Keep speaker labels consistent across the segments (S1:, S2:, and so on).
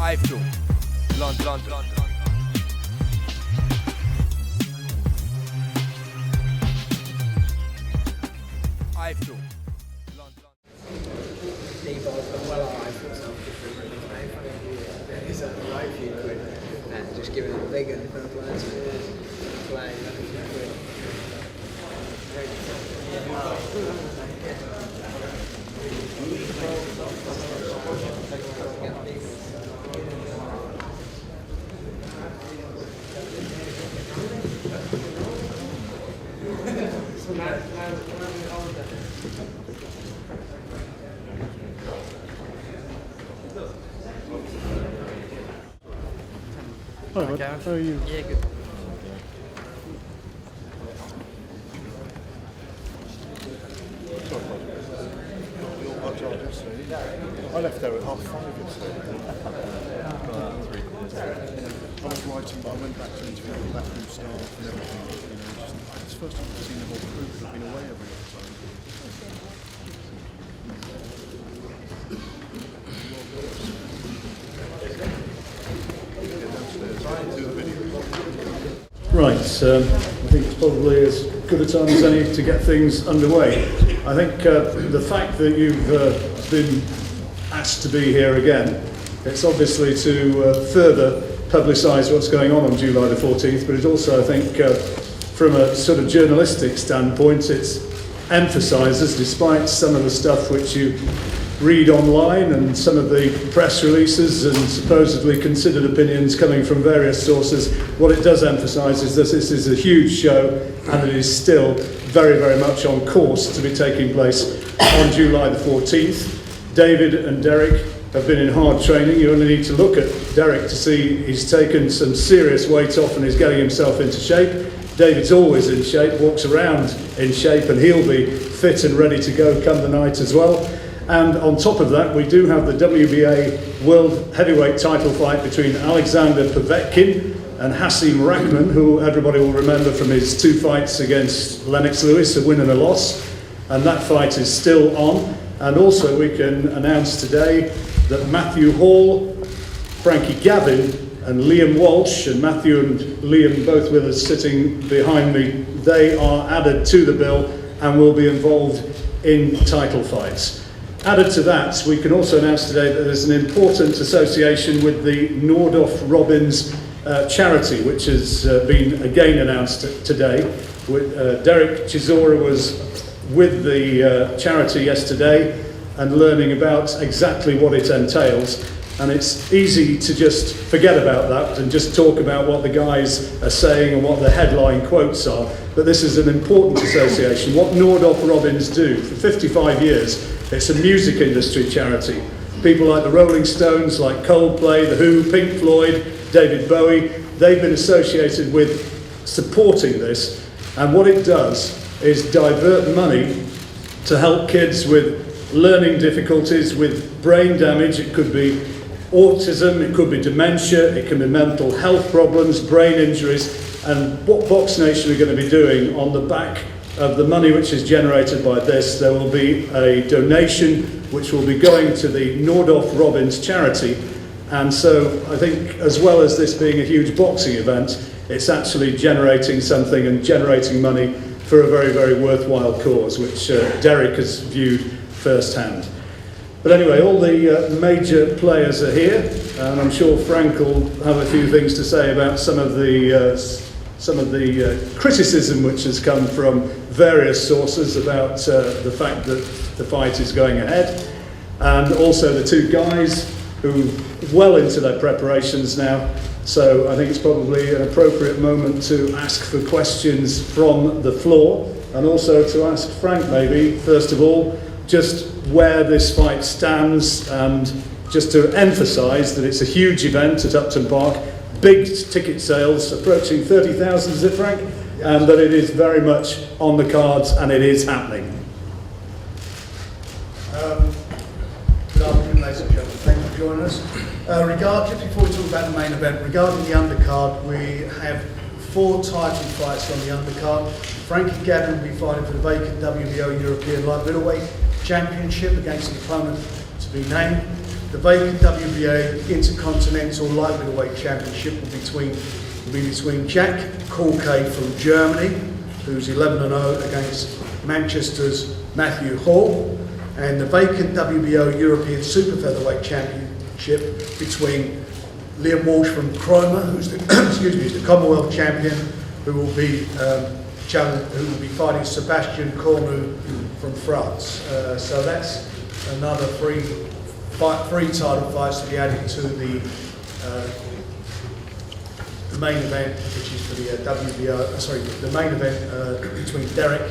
S1: iFILM, London. iFILM, London.
S2: And just giving it a big and flying.
S3: Hi, bud. How are you?
S2: Yeah, good.
S3: I left there at 5:30 yesterday. I was writing, but I went back to interview the backroom staff and everything. You know, it's the first time I've seen the whole crew that have been away every other time. Right, I think it's probably as good a time as any to get things underway. I think the fact that you've been asked to be here again, it's obviously to further publicise what's going on July the 14th, but it also, I think, from a sort of journalistic standpoint, it emphasises, despite some of the stuff which you read online and some of the press releases and supposedly considered opinions coming from various sources, what it does emphasise is that this is a huge show and it is still very, very much on course to be taking place on July the 14th. David and Dereck have been in hard training. You only need to look at Dereck to see he's taken some serious weight off and is getting himself into shape. David's always in shape, walks around in shape, and he'll be fit and ready to go come the night as well. And on top of that, we do have the WBA World Heavyweight title fight between Alexander Povetkin and Hasim Rahman, who everybody will remember from his 2 fights against Lennox Lewis, a win and a loss. And that fight is still on. And also we can announce today that Matthew Hall, Frankie Gavin and Liam Walsh, and Matthew and Liam both with us sitting behind me, they are added to the bill and will be involved in title fights. Added to that, we can also announce today that there's an important association with the Nordoff Robbins charity, which has been again announced today. Dereck Chisora was with the charity yesterday and learning about exactly what it entails. And it's easy to just forget about that and just talk about what the guys are saying and what the headline quotes are. But this is an important association. What Nordoff Robbins do for 55 years, it's a music industry charity. People like the Rolling Stones, like Coldplay, The Who, Pink Floyd, David Bowie, they've been associated with supporting this. And what it does is divert money to help kids with learning difficulties, with brain damage. It could be autism, it could be dementia, it can be mental health problems, brain injuries. And what Box Nation are going to be doing on the back of the money which is generated by this, there will be a donation which will be going to the Nordoff Robbins charity. And so I think, as well as this being a huge boxing event, it's actually generating something and generating money for a very, very worthwhile cause, which Dereck has viewed firsthand. But anyway, all the major players are here, and I'm sure Frank will have a few things to say about some of the criticism which has come from various sources about the fact that the fight is going ahead, and also the 2 guys who are well into their preparations now. So I think it's probably an appropriate moment to ask for questions from the floor, and also to ask Frank maybe, first of all, just where this fight stands, and just to emphasise that it's a huge event at Upton Park, big ticket sales, approaching 30,000, is it, Frank? And that it is very much on the cards and it is happening.
S4: Good afternoon, ladies and gentlemen. Thank you for joining us. Just before we talk about the main event, regarding the undercard, we have 4 title fights on the undercard. Frankie Gavin will be fighting for the vacant WBO European Light Middleweight Championship against an opponent to be named. The vacant WBA Intercontinental Light Middleweight Championship will be between Jack Corkay from Germany, who's 11-0 against Manchester's Matthew Hall, and the vacant WBO European Super Featherweight Championship between Liam Walsh from Cromer, who's the, who's the Commonwealth champion, who will be fighting Sebastian Cornu from France. So that's another three title fights to be added to the main event, which is for the the main event between Dereck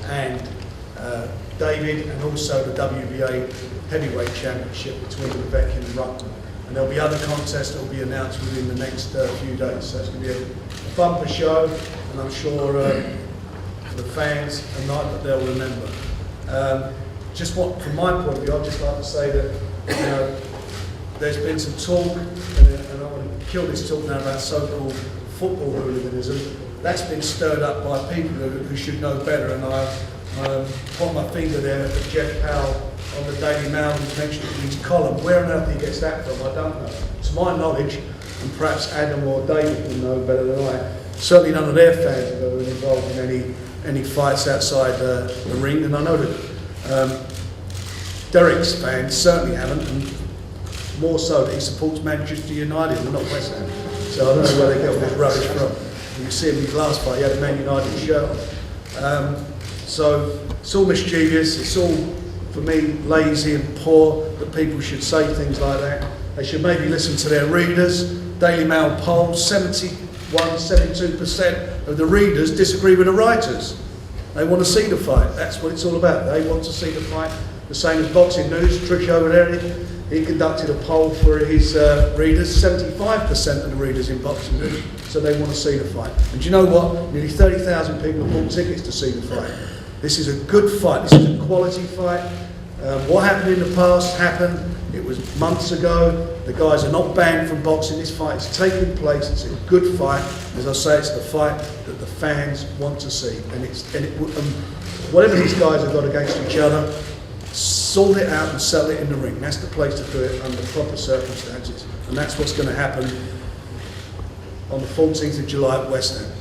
S4: and David, and also the WBA Heavyweight Championship between Quebec and Upton. And there'll be other contests that will be announced within the next few days. So it's going to be a bumper show, and I'm sure for the fans, a night that they'll remember. From my point of view, I'd just like to say that there's been some talk, and I want to kill this talk now about so-called football hooliganism. That's been stirred up by people who should know better, and I point my finger there at Jeff Powell on the Daily Mail, who's mentioned it in his column. Where on earth he gets that from, I don't know. To my knowledge, and perhaps Adam or David will know better than I, certainly none of their fans have ever been involved in any fights outside the ring, and I know that Dereck's fans certainly haven't, and more so that he supports Manchester United and not West Ham. So I don't know where they get all this rubbish from. You can see him in his last fight, he had a Man United shirt on. So it's all mischievous, it's all, for me, lazy and poor that people should say things like that. They should maybe listen to their readers. Daily Mail poll, 72% of the readers disagree with the writers. They want to see the fight. That's what it's all about. They want to see the fight. The same as Boxing News. Trish over there, he conducted a poll for his readers. 75% of the readers in Boxing News, so they want to see the fight. And do you know what? Nearly 30,000 people have bought tickets to see the fight. This is a good fight. This is a quality fight. What happened in the past happened. It was months ago. The guys are not banned from boxing. This fight is taking place. It's a good fight. As I say, it's the fight that the fans want to see. And whatever these guys have got against each other, sort it out and settle it in the ring. That's the place to do it under proper circumstances. And that's what's going to happen on the 14th of July at West Ham.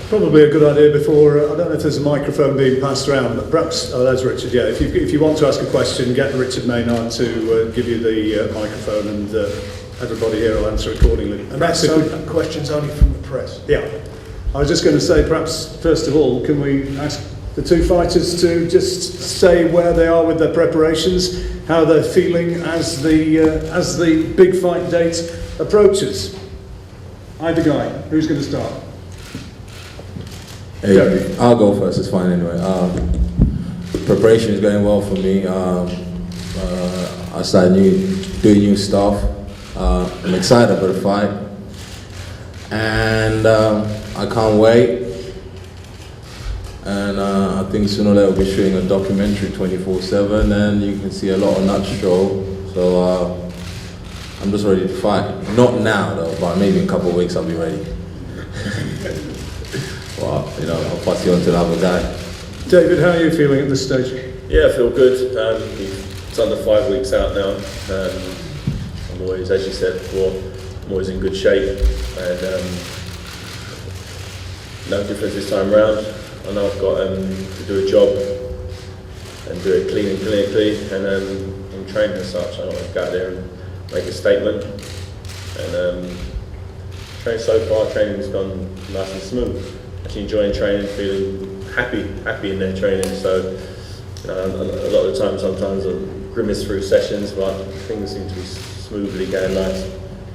S3: Probably a good idea before, I don't know if there's a microphone being passed around, but perhaps, there's Richard, yeah. If you want to ask a question, get Richard Maynard to give you the microphone, and everybody here will answer accordingly.
S4: And that's questions only from the press.
S3: Yeah. I was just going to say, perhaps, first of all, can we ask the two fighters to just say where they are with their preparations, how they're feeling as the big fight date approaches? Either guy, who's going to start?
S5: Hey, I'll go first, it's fine anyway. Preparation is going well for me. I started doing new stuff. I'm excited about the fight. And I can't wait. And I think sooner or later we'll be shooting a documentary 24/7, and you can see a lot of nuts show. So I'm just ready to fight. Not now though, but maybe in a couple of weeks I'll be ready. Well, I'll pass you on to the other guy.
S3: David, how are you feeling at this stage?
S6: Yeah, I feel good. It's under 5 weeks out now. I'm always, as you said before, I'm always in good shape, and no difference this time round. I know I've got to do a job and do it clean and clinically, and I'm training as such. I want to go out there and make a statement. And so far, training's gone nice and smooth. Actually enjoying training, feeling happy in their training. So a lot of the time, sometimes I grimace through sessions, but things seem to be smoothly going nice.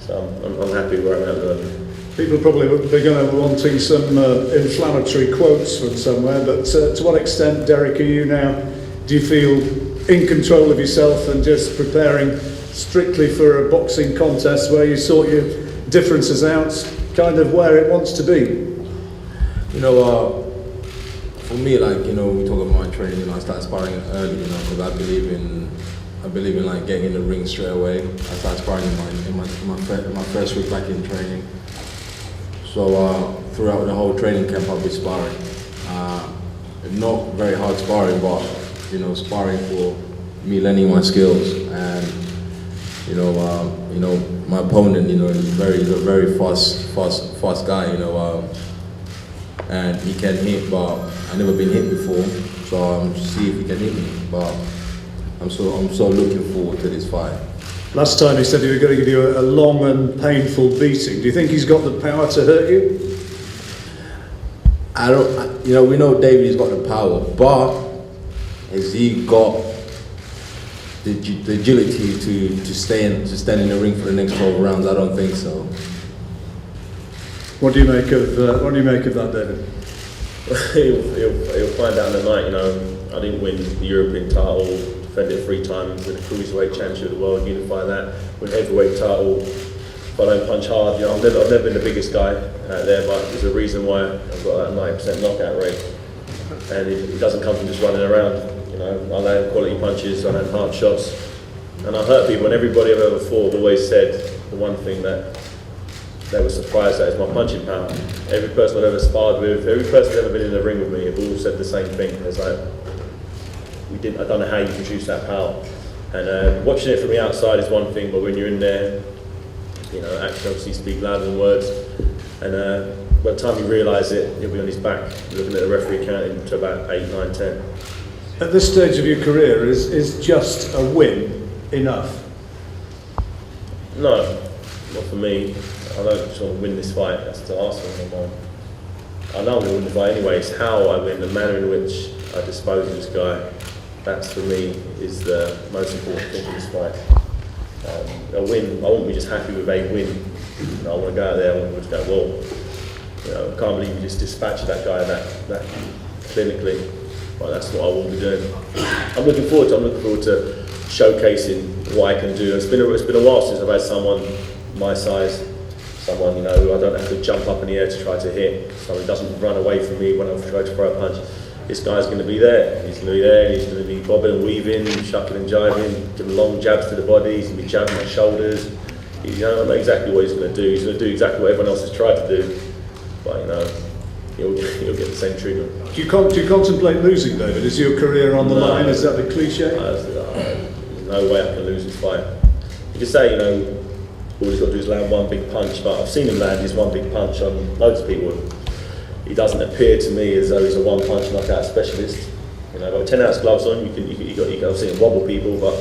S6: So I'm happy where I'm at the moment.
S3: People probably be going to wanting some inflammatory quotes from somewhere, but to what extent, Dereck, are you now, do you feel in control of yourself and just preparing strictly for a boxing contest where you sort your differences out, kind of where it wants to be?
S5: For me, we talk about my training, I start sparring early, because I believe in like getting in the ring straight away. I started sparring in my first week back in training. So throughout the whole training camp, I'll be sparring. Not very hard sparring, but sparring for me learning my skills. And my opponent, he's a very fast guy, and he can hit, but I've never been hit before, so see if he can hit me. But I'm so looking forward to this fight.
S3: Last time he said he was going to give you a long and painful beating. Do you think he's got the power to hurt you?
S5: We know David has got the power, but has he got the agility to stand in the ring for the next 12 rounds? I don't think so.
S3: What do you make of that, David?
S6: he'll find out in the night. I didn't win the European title, defend it 3 times, with the cruiserweight championship of the world, unify that, win heavyweight title. If I don't punch hard, I've never been the biggest guy out there, but there's a reason why I've got that 90% knockout rate, and it doesn't come from just running around. I land quality punches, I land hard shots, and I hurt people. And everybody I've ever fought always said the one thing that they were surprised at is my punching power. Every person I've ever sparred with, every person who's ever been in the ring with me, have all said the same thing. It's like, I don't know how you produce that power. And watching it from the outside is one thing, but when you're in there, actions obviously speak louder than words. And by the time you realise it, you'll be on his back, looking at the referee counting to about 8, 9, 10.
S3: At this stage of your career, is just a win enough?
S6: No, not for me. I don't just want to win this fight. That's the last one in my mind. I know I'm going to win the fight anyway. It's how I win, the manner in which I dispose of this guy. That's for me is the most important thing in this fight. A win. I won't be just happy with a win. I want to go out there. I want to go, well, I can't believe you just dispatched that guy that clinically. Well, that's what I will be doing. I'm looking forward to showcasing what I can do. It's been a while since I've had someone my size, someone who I don't have to jump up in the air to try to hit, someone who doesn't run away from me when I try to throw a punch. This guy's going to be there. He's going to be there. He's going to be bobbing and weaving, shucking and jiving, giving long jabs to the body. He's going to be jabbing my shoulders. I know exactly what he's going to do. He's going to do exactly what everyone else has tried to do, but he'll get the same treatment.
S3: Do you contemplate losing, David? Is your career on the line? Is that the cliche?
S6: There's no way I can lose this fight. You can say, all he's got to do is land one big punch, but I've seen him land his one big punch on loads of people. He doesn't appear to me as though he's a one-punch knockout specialist. Got 10-ounce gloves on, you can obviously wobble people, but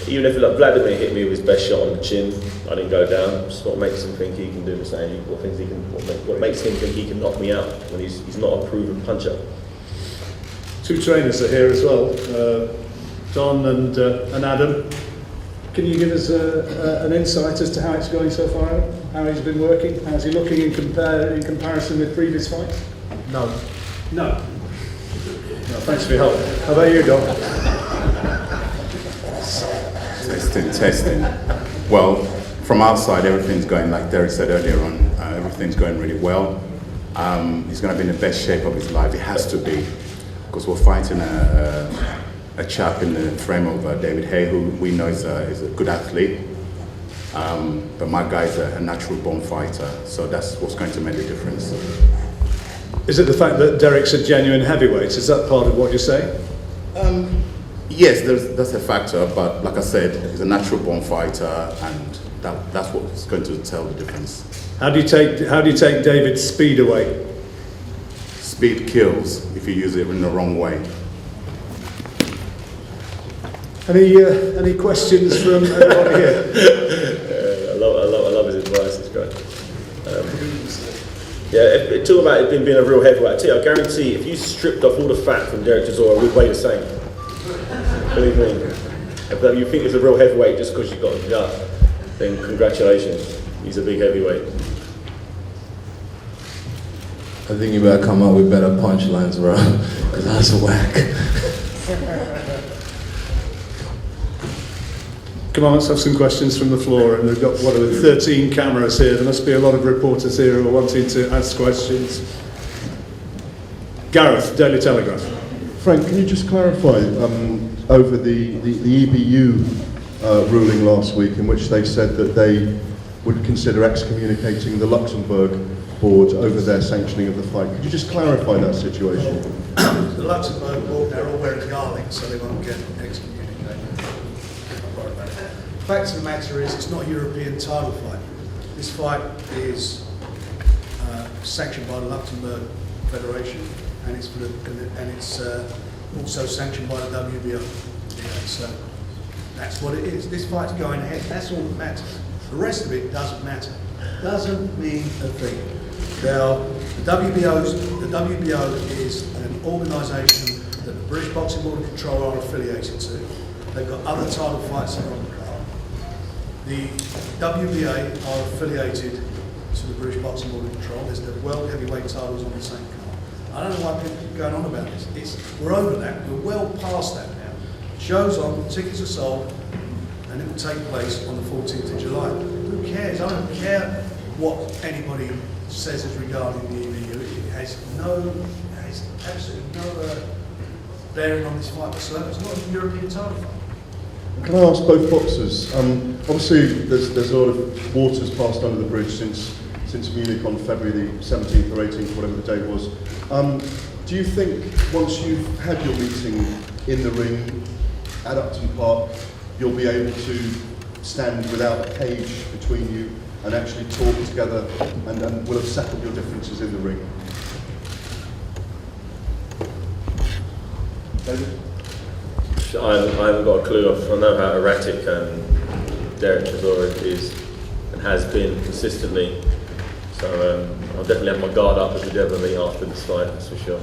S6: even if Vladimir hit me with his best shot on the chin, I didn't go down. It's what makes him think he can do the same. What makes him think he can knock me out when he's not a proven puncher.
S3: 2 trainers are here as well, Don and Adam. Can you give us an insight as to how it's going so far? How he's been working? How's he looking in comparison with previous fights?
S7: No.
S3: No. Thanks for your help. How about you, Don?
S7: Testing. Well, from our side, everything's going, like Dereck said earlier on, everything's going really well. He's going to be in the best shape of his life. It has to be, because we're fighting a chap in the frame of David Haye, who we know is a good athlete. But my guy's a natural born fighter, so that's what's going to make the difference.
S3: Is it the fact that Dereck's a genuine heavyweight? Is that part of what you're saying?
S7: Yes, that's a factor, but like I said, he's a natural born fighter, and that's what's going to tell the difference.
S3: How do you take David's speed away?
S7: Speed kills if you use it in the wrong way.
S3: Any questions from everybody here?
S6: I love his advice. It's great. Talk about it being a real heavyweight. I guarantee if you stripped off all the fat from Dereck Chisora, we'd weigh the same. Believe me. If you think it's a real heavyweight just because you've got a gut, then congratulations. He's a big heavyweight.
S5: I think you better come up with better punchlines, bro, because that's whack.
S3: Come on, let's have some questions from the floor. And we've got, 13 cameras here. There must be a lot of reporters here who are wanting to ask questions. Gareth, Daily Telegraph.
S8: Frank, can you just clarify over the EBU ruling last week, in which they said that they would consider excommunicating the Luxembourg board over their sanctioning of the fight. Could you just clarify that situation?
S4: The Luxembourg board, they're all wearing garlics, so they won't get excommunicated. Don't worry about it. The fact of the matter is, it's not a European title fight. This fight is sanctioned by the Luxembourg Federation, and it's also sanctioned by the WBO. Yeah, so that's what it is. This fight's going ahead. That's all that matters. The rest of it doesn't matter. Doesn't mean a thing. Now, the WBO is an organisation that the British Boxing Board of Control are affiliated to. They've got other title fights that are on the card. The WBA are affiliated to the British Boxing Board of Control. There's the world heavyweight titles on the same card. I don't know why people keep going on about this. We're over that. We're well past that now. Show's on, tickets are sold, and it will take place on the 14th of July. Who cares? I don't care what anybody says as regarding the EBU. It has absolutely no bearing on this fight whatsoever. It's not a European title fight.
S8: Can I ask both boxers? Obviously, there's a lot of waters passed under the bridge since Munich on February the 17th or 18th, whatever the date was. Do you think once you've had your meeting in the ring at Upton Park, you'll be able to stand without a cage between you and actually talk together and will have settled your differences in the ring? David?
S6: I haven't got a clue. I know how erratic Dereck Chisora is and has been consistently. So I'll definitely have my guard up if we ever meet after this fight, that's for sure.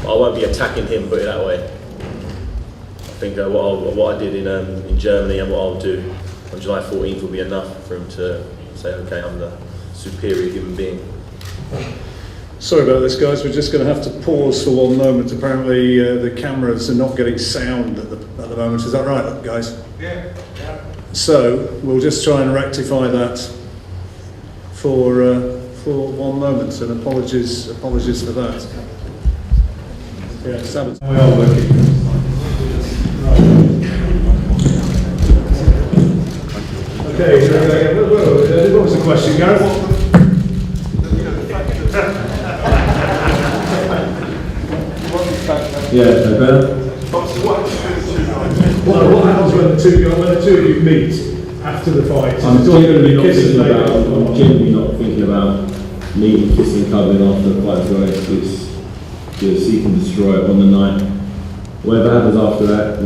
S6: I won't be attacking him, put it that way. I think what I did in Germany and what I'll do on July 14th will be enough for him to say, okay, I'm the superior human being.
S3: Sorry about this, guys. We're just going to have to pause for one moment. Apparently, the cameras are not getting sound at the moment. Is that right, guys?
S4: Yeah.
S3: So we'll just try and rectify that for one moment. And apologies for that. Yeah, Sabbath. We are working. Okay. What was the question, Gareth?
S6: Yeah, better.
S3: What happens when the two of you meet after the fight?
S6: I'm genuinely not thinking about meeting, kissing, cuddling after the fight. It's just seek and destroy it on the night. Whatever happens after that,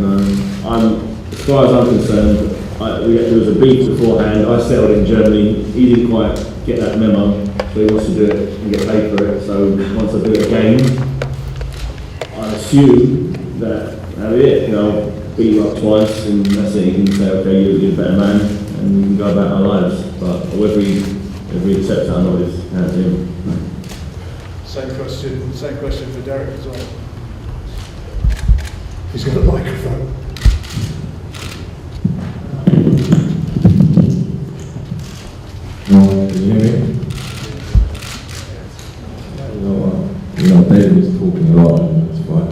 S6: as far as I'm concerned, there was a beef beforehand. I settled in Germany. He didn't quite get that memo, so he wants to do it and get paid for it. So once I do it again, I assume that beat you up twice and that's it. You can say, okay, you're a better man, and we can go about our lives. But whether he accepts that or not is down to him.
S3: Same question for Dereck as well. He's got a microphone.
S5: Can you hear me? David was talking a lot in this fight.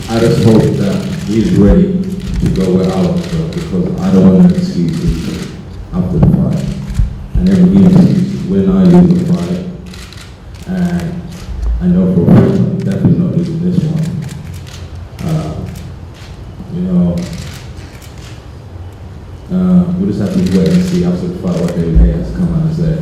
S5: I just hope that he's ready to go where I want to go, because I don't want to excuse him after the fight. I never give excuses when I lose the fight, and I know for a fact I'm definitely not losing this one. We'll just have to wait and see after the fight what David Haye has come out and said.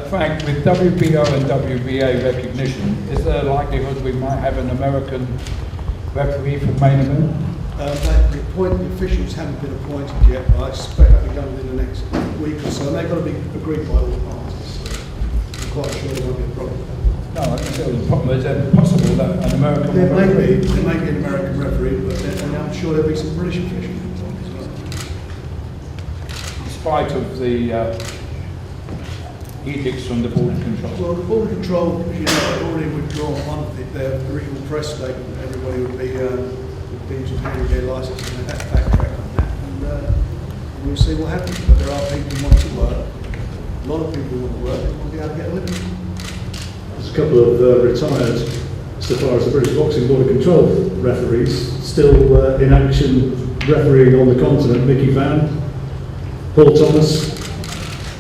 S9: Frank, with WBO and WBA recognition, is there a likelihood we might have an American referee for main event?
S4: The officials haven't been appointed yet, but I expect that'll be done within the next week or so. And they've got to be agreed by all the parties, so I'm quite sure there won't be a problem.
S9: No, I think there was a problem. Is it possible that an American
S4: There
S9: referee...
S4: may be an American referee, but I'm sure there'll be some British officials involved as well.
S9: in spite of the edicts from the Border Control?
S4: Well, the Border Control, as you know, have already withdrawn one of their original press statement that everybody would be handing their licence, and they had to backtrack on that. And we'll see what happens. But there are people who want to work, a lot of people who want to work, they want to be able to get a living.
S3: couple of retired, so far as the British Boxing Board of Control referees, still in action refereeing on the continent, Mickey Vann, Paul Thomas.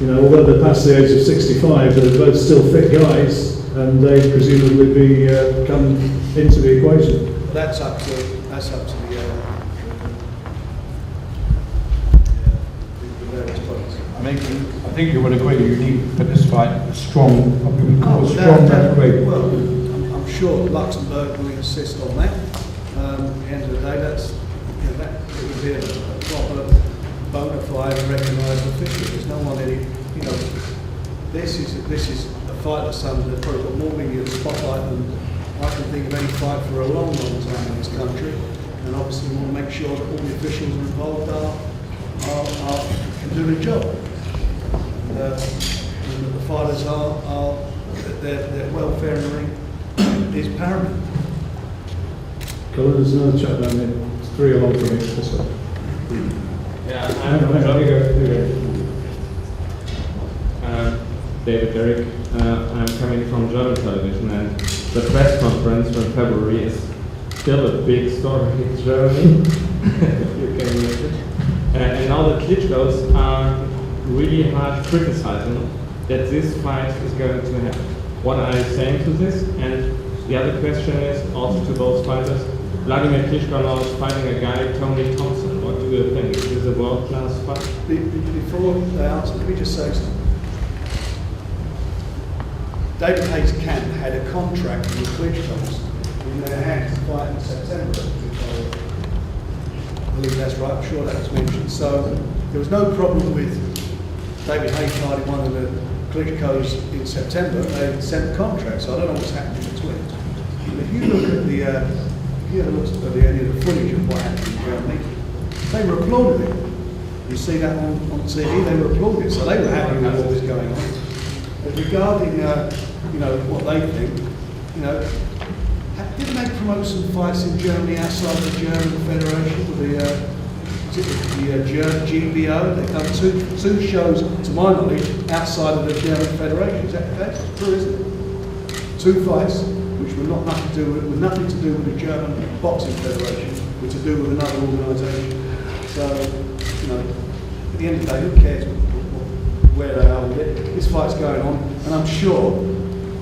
S3: You know, although they're past the age of 65, they're both still fit guys, and they presumably be come into the equation.
S4: That's up to the various bodies.
S9: I think you would agree you need for this fight a strong, what we would call a strong referee.
S4: Well, I'm sure Luxembourg will insist on that. At the end of the day, that it would be a proper bona fide recognised official. There's no one this is a fight that's that's probably got more media and spotlight than I can think of any fight for a long, long time in this country. And obviously we want to make sure that all the officials involved can do their job. And that the fighters their welfare and everything is paramount.
S3: Colin, there's another chap down there. It's 3 along from me. This way.
S10: Yeah,
S3: Hang on, here you go.
S10: David Dereck. I'm coming from German television, and the press conference from February is still a big story in Germany, if you can imagine. And now the Klitschko's are really hard criticizing that this fight is going to happen. What are you saying to this? And the other question is also to those fighters. Vladimir Klitschko now is fighting a guy, Tony Thompson. What do you think? Is this a world-class fight?
S4: Before they answer, let me just say something. David Haye's camp had a contract with the Klitschko's in their hands to fight in September. I believe that's right, I'm sure that was mentioned. So there was no problem with David Haye fighting one of the Klitschko's in September. They sent the contract, so I don't know what's happened in between. But if you look at any of the footage of what happened in Germany, they were applauding it. You see that on TV, they were applauding it, so they were happy with what was going on. But regarding what they think, didn't they promote some fights in Germany outside the German Federation with the GBO? They've done two shows, to my knowledge, outside of the German Federation. Is that true, isn't it? 2 fights which were nothing to do with the German Boxing Federation, were to do with another organisation. So, at the end of the day, who cares where they are with it? This fight's going on, and I'm sure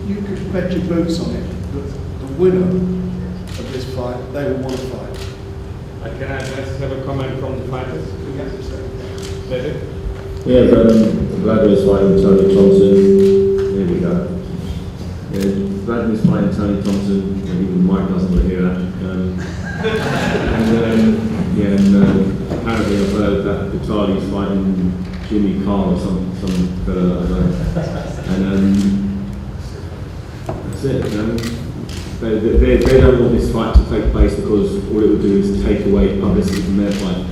S4: you could bet your boots on it that the winner of this fight, they will want to fight.
S10: Can I just have a comment from the fighters? David?
S6: Yeah, Vladimir's fighting Tony Thompson. There we go. Yeah, Vladimir's fighting Tony Thompson. Even Mike doesn't want to hear that. Apparently I've heard that Vitali's fighting Jimmy Carr or some fella like that. And that's it. They don't want this fight to take place because all it would do is take away publicity from their fight.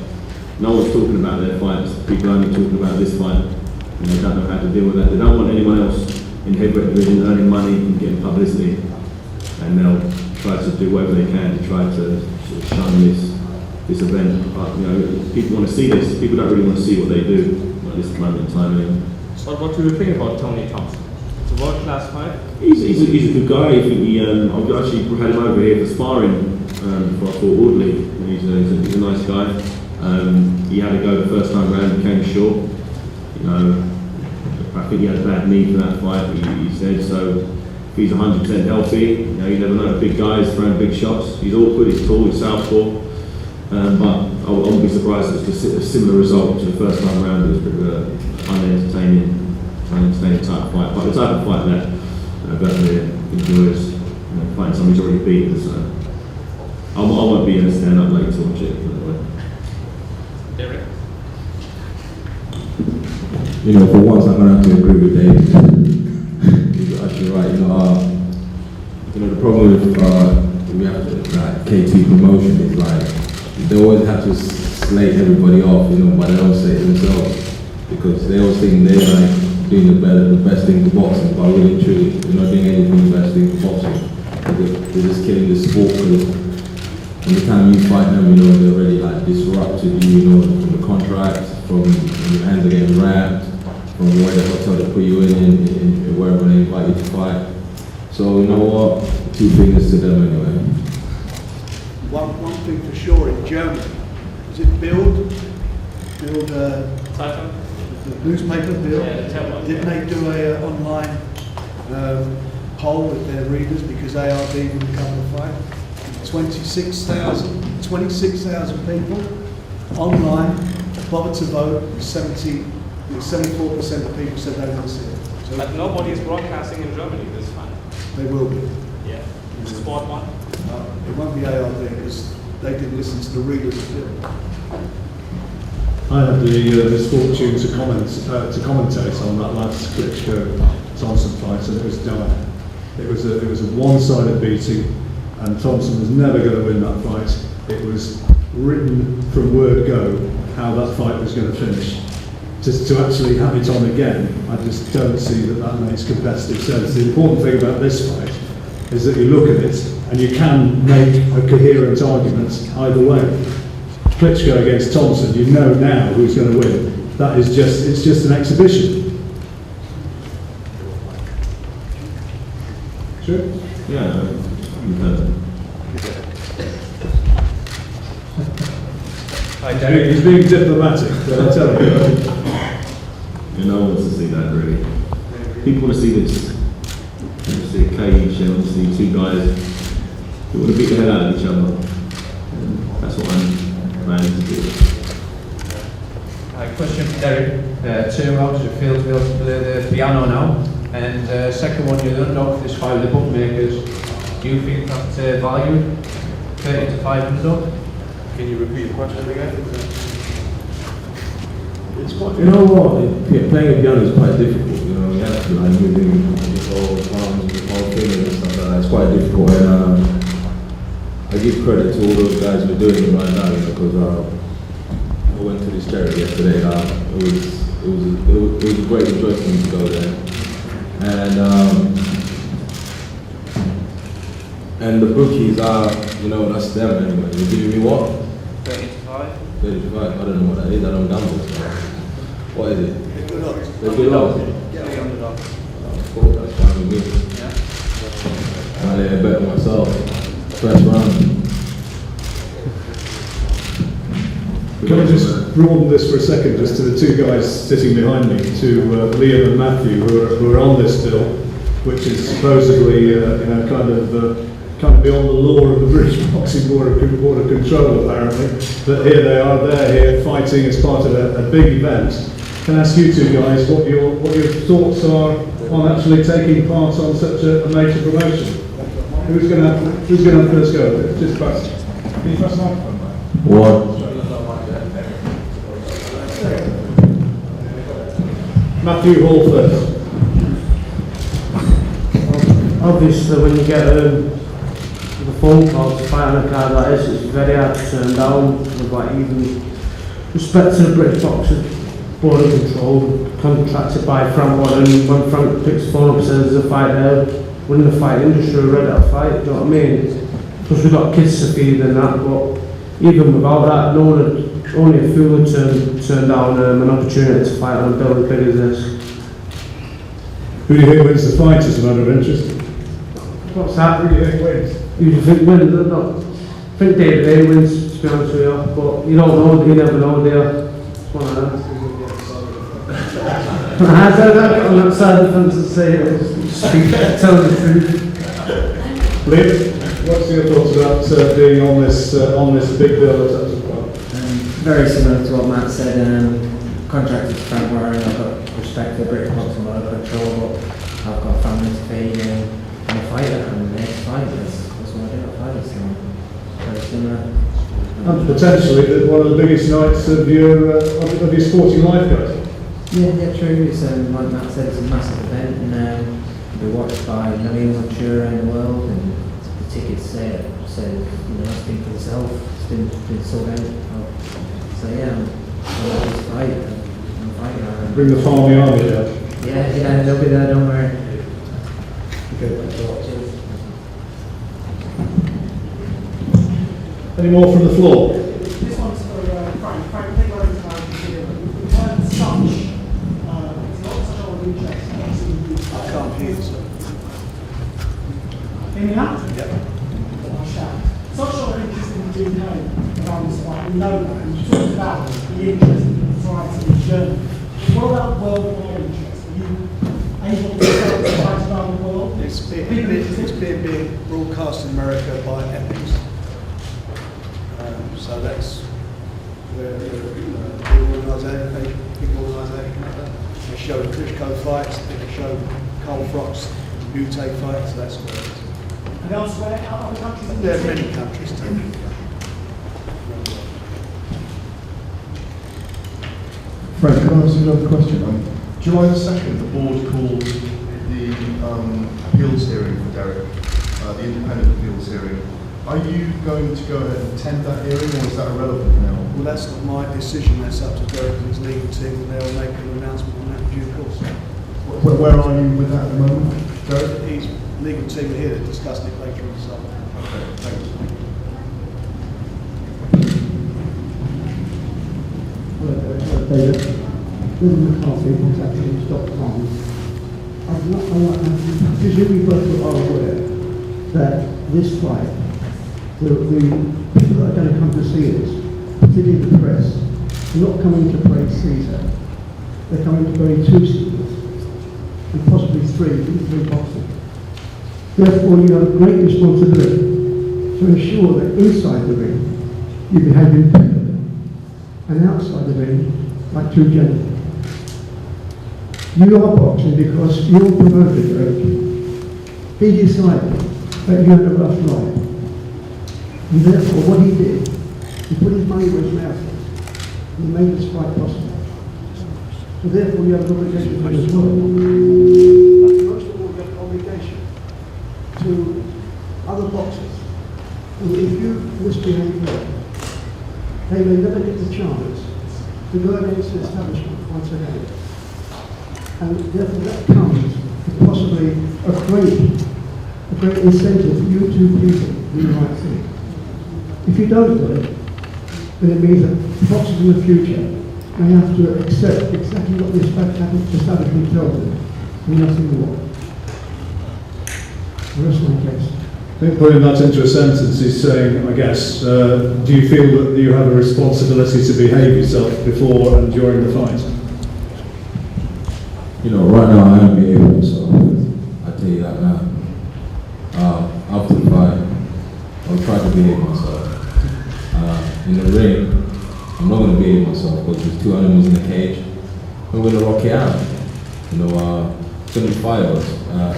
S6: No one's talking about their fights. People are only talking about this fight. And they don't know how to deal with that. They don't want anyone else in heavyweight division earning money and getting publicity. And they'll try to do whatever they can to try to sort of shun this event. But people want to see this. People don't really want to see what they do at this moment in time.
S10: So what do you think about Tony Thompson? It's a world-class fight.
S6: He's a good guy. I think I've actually had him over here for sparring for Fort Audley. He's a nice guy. He had to go the first time round and came short. I think he had a bad knee for that fight. He said so. If he's 100% healthy, you never know. Big guys throwing big shots. He's awkward. He's tall. He's southpaw. But I wouldn't be surprised if it's a similar result to the first time round. It was a bit of an unentertaining type of fight. But the type of fight that Vladimir enjoys, fighting somebody who's already beaten. So I won't be in a stand-up late to watch it.
S10: Derek?
S5: For once I'm going to have to agree with David. He's actually right. The problem with we have to, KT promotion is they always have to slate everybody off, but they don't say it themselves because they always think they're doing the best thing for boxing, but really and truly they're not doing anything the best thing for boxing. They're just killing the sport because from the time you fight them, they're already disrupted you, from the contracts, from your hands are getting wrapped, from where the hotel they put you in wherever they invite you to fight. So you know what? Two fingers to them anyway.
S4: One thing for sure in Germany, is it Bild, the newspaper Bild? Didn't they do a online poll with their readers because ARD wouldn't cover the fight? 26,000 people online bothered to vote. 74% of people said they would see it. So
S11: But nobody is broadcasting in Germany this time.
S4: they will be.
S11: Yeah. Sport one.
S4: It won't be ARD because they didn't listen to the readers of Bild.
S3: I had the misfortune to commentate on that last Klitschko-Thompson fight, and it was dire. It was a one-sided beating, and Thompson was never going to win that fight. It was written from word go how that fight was going to finish. Just to actually have it on again, I just don't see that makes competitive sense. The important thing about this fight is that you look at it and you can make a coherent argument either way. Klitschko against Thompson, you know now who's going to win. That is it's just an exhibition. Sure?
S10: Yeah,
S3: He's being diplomatic, but I tell you.
S10: you know, wants to see that really. People want to see this. They want to see a cage, they want to see two guys who want to beat the hell out of each other. And that's what I'm planning to do.
S12: Question for Derek. Two, how does it feel to be able to play the piano now? And second one, you don't know if this fight with the bookmakers, do you think that value 30 to 500?
S11: Can you repeat the question again?
S3: It's quite.
S5: You know what? Playing a piano is quite difficult. You know, you have to like moving the whole palms, the whole finger and stuff like that. It's quite difficult, and I give credit to all those guys who are doing it right now. You know, because I went to this charity yesterday. It was a great joy for me to go there, and the bookies are, you know, that's them anyway. You're giving me what?
S11: 35.
S5: 35. I don't know what that is. I don't gamble. So. What is it? They're good odds. Cool, that's fine with me. I lay a bet on myself. First round.
S3: Can I just broaden this for a second, just to the two guys sitting behind me, to Liam and Matthew, who are on this bill, which is supposedly, kind of beyond the law of the British Boxing Board of Control, apparently. But here they are, they're here fighting as part of a big event. Can I ask you two guys what your thoughts are on actually taking part on such a major promotion? Who's going to have first go? Just press. Can you press the microphone?
S5: What?
S3: Matthew Hall first.
S13: Obviously, when you get the phone call to fight on a card like this, it's very hard to turn down. With like even respect to the British Boxing Board of Control, contracted by Frank Warren. When Frank picks the phone up and says there's a fight there, we're in the fight industry, we're ready to fight. Do you know what I mean? Plus we've got kids to feed and that, but even without that, only a fool would turn down an opportunity to fight on a bill as big as this.
S3: Who do you think wins the fight, as a matter of interest?
S13: What's that?
S3: Who do you think wins?
S13: Who do you think wins? I think David Haye wins, to be honest with you, but you don't know, you never know, do you? It's one of them. I don't know, on that side of the fence to say it, tell the truth.
S3: Liam, what's your thoughts about being on this big bill at Upton Park?
S2: Very similar to what Matt said. Contracted to Frank Warren. I've got respect for British Boxing Board of Control, but I've got a family to feed and I'm a fighter. I'm a made fighter. That's what I do. I fight. So very similar.
S3: And potentially one of the biggest nights of your sporting life, guys.
S2: Yeah, true. It's like Matt said, it's a massive event, and it'll be watched by millions, I'm sure, around the world. And the tickets speak for itself. It's been sold out. So yeah, I'm just fighting. I'm fighting.
S3: Bring the farmy army down.
S2: Yeah, they'll be there. Don't worry.
S3: Okay. Any more from the floor?
S14: This one's for Frank. Frank, take over the time. We've heard such, it's not such a lot of interest.
S4: I can't hear you, sir.
S14: UK around this fight. We know that, and you talked about the interest in the fight in Germany. But what about worldwide interest? Are you able to sell the fight around the world?
S4: It's being broadcast in America by Epics. So that's where big organisation. They show Klitschko fights, they show Carl Froch's Butte fights, that's where it is.
S14: And elsewhere, other countries?
S4: There are many countries taking it.
S8: Frank, can I ask you another question? July the 2nd, the board called the appeals hearing for Dereck, the independent appeals hearing. Are you going to go ahead and attend that hearing, or is that irrelevant now?
S4: Well, that's not my decision, that's up to Dereck and his legal team, and they'll make an announcement on that in due course.
S8: Where are you with that at the moment, Dereck?
S4: His legal team are here to discuss it later on this afternoon.
S8: Okay, thanks.
S13: Hello, David. William McCarthy, contactions.com. I presume you both are aware that this fight, the people that are going to come to see us, particularly the press, are not coming to praise Caesar. They're coming to praise two Caesars, and possibly three boxers. Therefore, you have a great responsibility to ensure that inside the ring, you behave independently, and outside the ring, like two gentlemen. You are boxing because your promoter, Dereck, he decided that you had a rough life. And therefore, what he did, he put his money where his mouth was. He made this fight possible. So therefore, you have an obligation to him as well. But most of all, you have an obligation to other boxers who, if you misbehave well, they may never get the chance to go against the establishment once again. And therefore, that comes with possibly a great incentive for you two people to do the right thing. If you don't do it, then it means that boxers in the future may have to accept exactly what the establishment tells them, and nothing more. The rest of my case.
S3: I think putting that into a sentence is saying, I guess, do you feel that you have a responsibility to behave yourself before and during the fight?
S5: You know, right now I am behaving myself. I tell you that now. After the fight, I'll try to behave myself. In the ring, I'm not going to behave myself because there's two animals in the cage. We're going to rock it out. You know, it's going to be fireworks.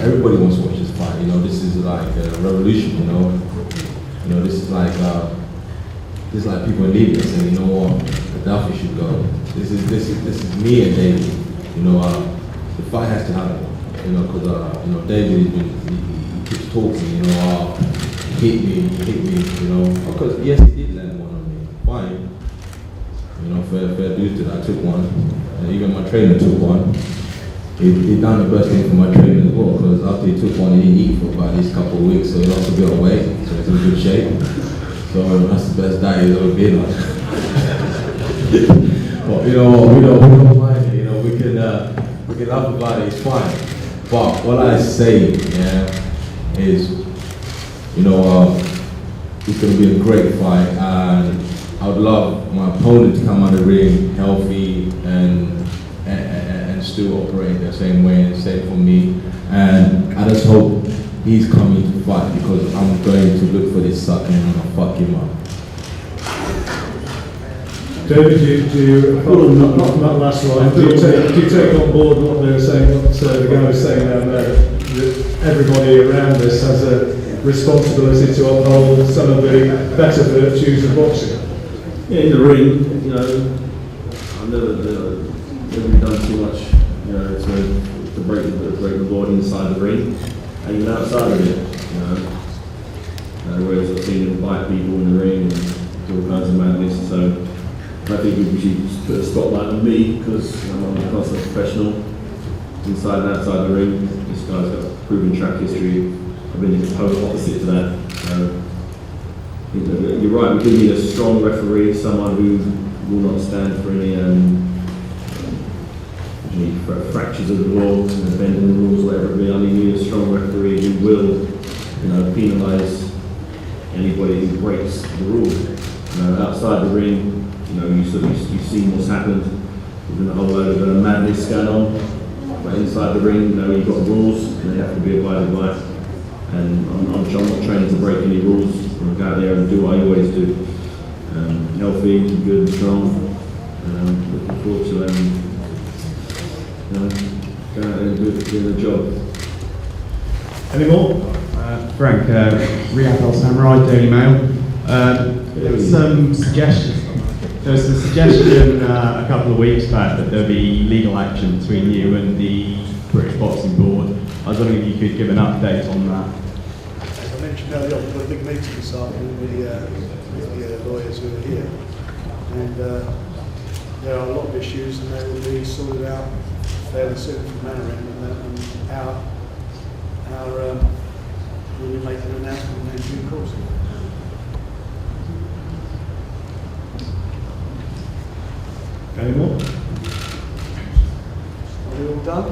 S5: Everybody wants to watch this fight. You know, this is like a revolution. You know, this is like people in Libya saying, you know what, Gaddafi should go. This is me and David. You know, the fight has to happen. You know, because you know, David he keeps talking. You know, hit me. You know, because yes, he did land one on me. Fine. You know, fair dues to that. I took one. And even my trainer took one. He done the best thing for my trainer as well, because after he took one, he didn't eat for about at least a couple of weeks, so he lost a bit of weight, so he's in good shape. So that's the best diet he's ever been on. But you know, we don't mind it. You know, we can laugh about it. It's fine. But what I say, is, you know, it's going to be a great fight, and I would love my opponent to come out of the ring healthy and still operate the same way, and same for me. And I just hope he's coming to fight, because I'm going to look for this sucker and I'm going to fuck him up.
S3: David, do you not that last line, do you take on board what they were saying, what the guy was saying down there, that everybody around us has a responsibility to uphold some of the better virtues of boxing?
S15: Yeah, in the ring, you know, I've never done too much, you know, to break the board inside the ring, and even outside of it, you know. Whereas I've seen them bite people in the ring and do all kinds of madness, so I think we should put a spotlight on me, because I'm a constant professional inside and outside the ring. This guy's got a proven track history. I've been the polar opposite to that. So, you're right, we do need a strong referee, someone who will not stand for any fractures of the law, bending the rules, whatever it be. I need a strong referee who will, you know, penalise anybody who breaks the rules. You know, outside the ring, you know, you've seen what's happened. There's been a whole load of madness going on. But inside the ring, you know, you've got rules and they have to be abided by. And I'm not training to break any rules. I'm going to go out there and do what I always do. Healthy, good and strong. Looking forward to going out there and doing the job.
S3: Any more?
S16: Frank, Riyadh Al Samurai, Daily Mail. There was some suggestion. There was a suggestion a couple of weeks back that there'll be legal action between you and the British Boxing Board. I was wondering if you could give an update on that.
S4: As I mentioned earlier, we've got a big meeting this afternoon with the lawyers who are here. And there are a lot of issues and they will be sorted out fairly soon from our end. And we'll be making an announcement in due course.
S3: Any more?
S4: Are we all done?